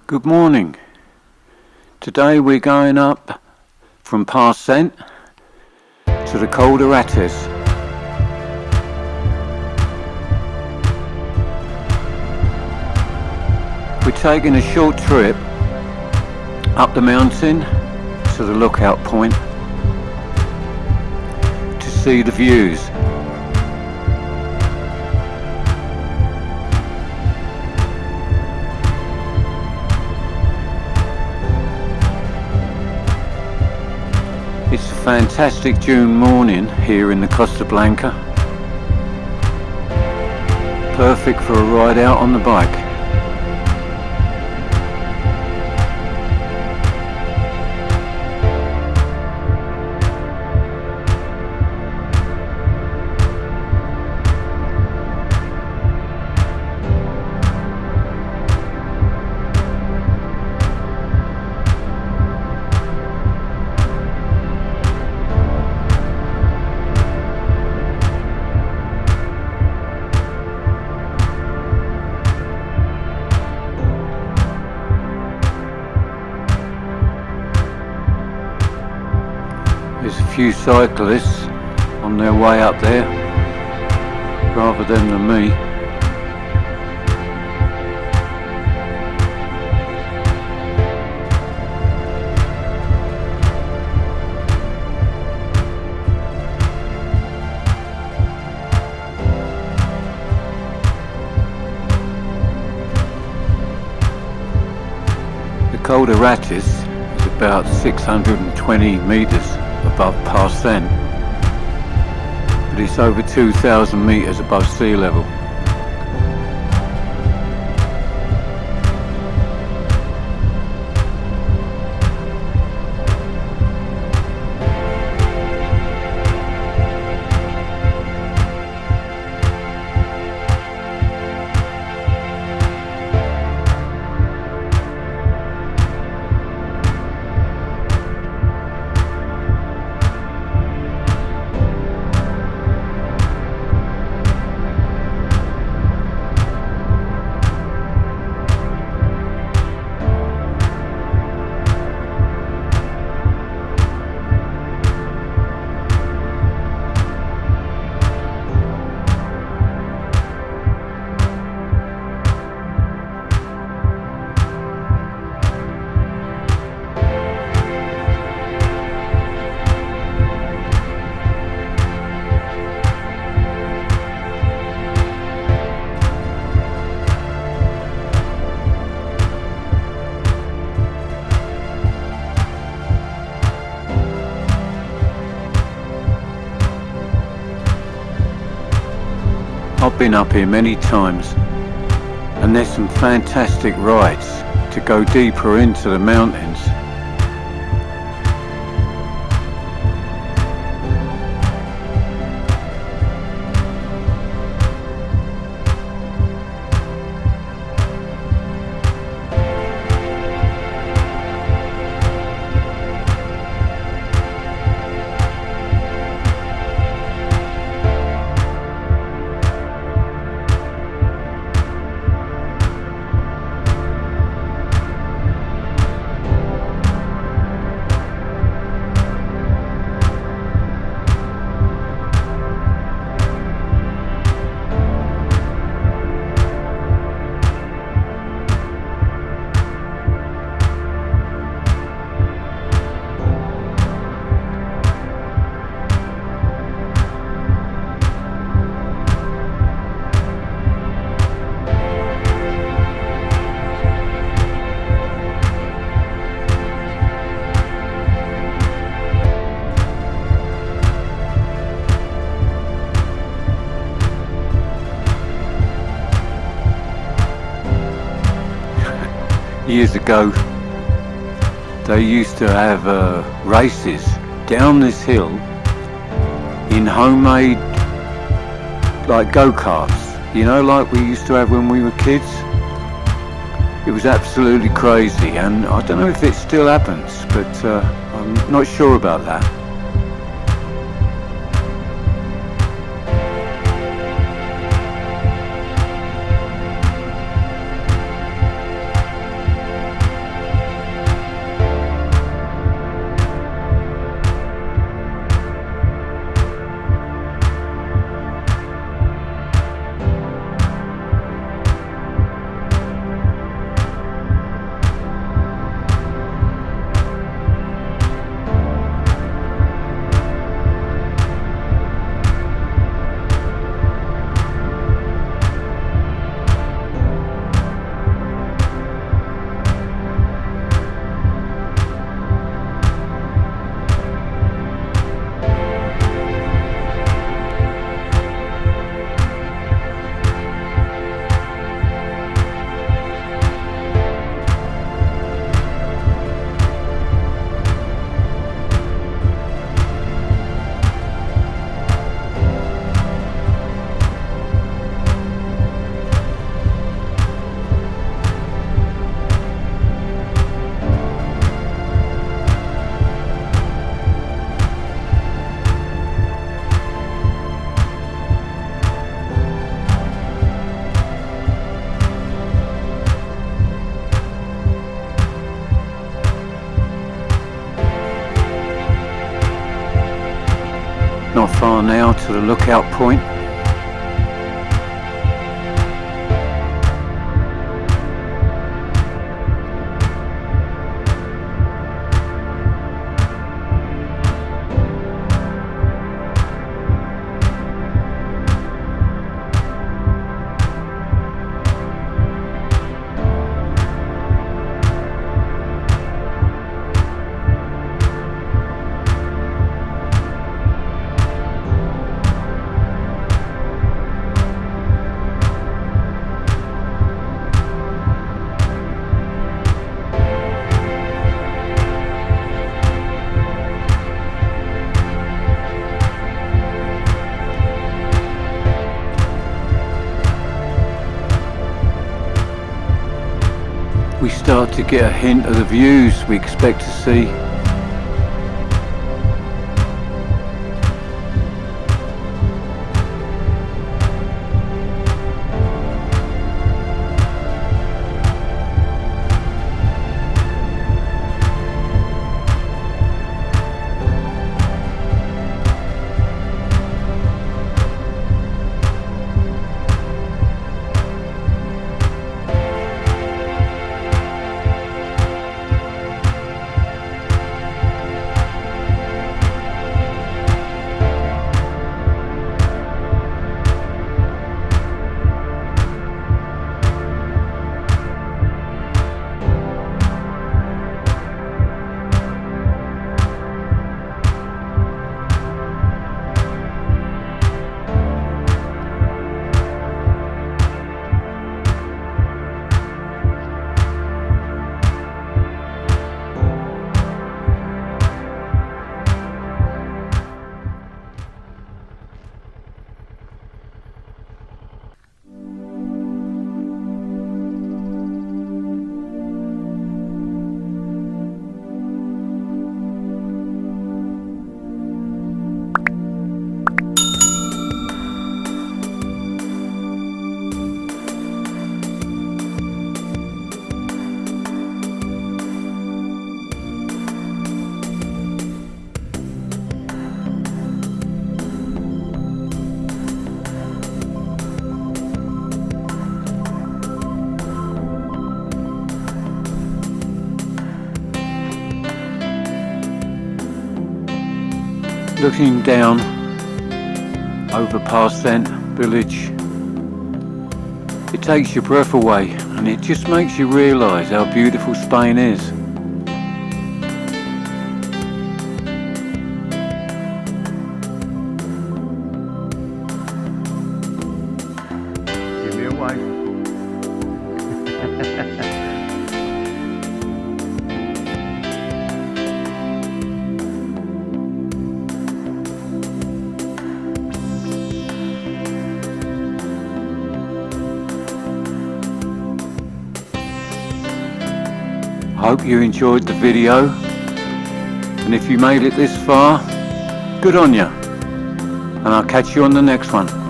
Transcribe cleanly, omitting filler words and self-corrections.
Good morning. Today we're going up from Parcent to the Coll de Rates. We're taking a short trip up the mountain to the lookout point to see the views. It's a fantastic June morning here in the Costa Blanca. Perfect for a ride out on the bike. There's a few cyclists on their way up there, rather than me. The Coll de Rates is about 620 metres above Parcent, but it's over 2,000 metres above sea level. I've been up here many times, and there's some fantastic rides to go deeper into the mountains. Years ago, they used to have races down this hill in homemade like go-karts, you know, like we used to have when we were kids. It was absolutely crazy, and I don't know if it still happens, but I'm not sure about that. far now to the lookout point. We start to get a hint of the views we expect to see. Looking down over Parcent village, it takes your breath away and it just makes you realise how beautiful Spain is. Give me a wave. Hope you enjoyed the video, and if you made it this far, good on you, and I'll catch you on the next one.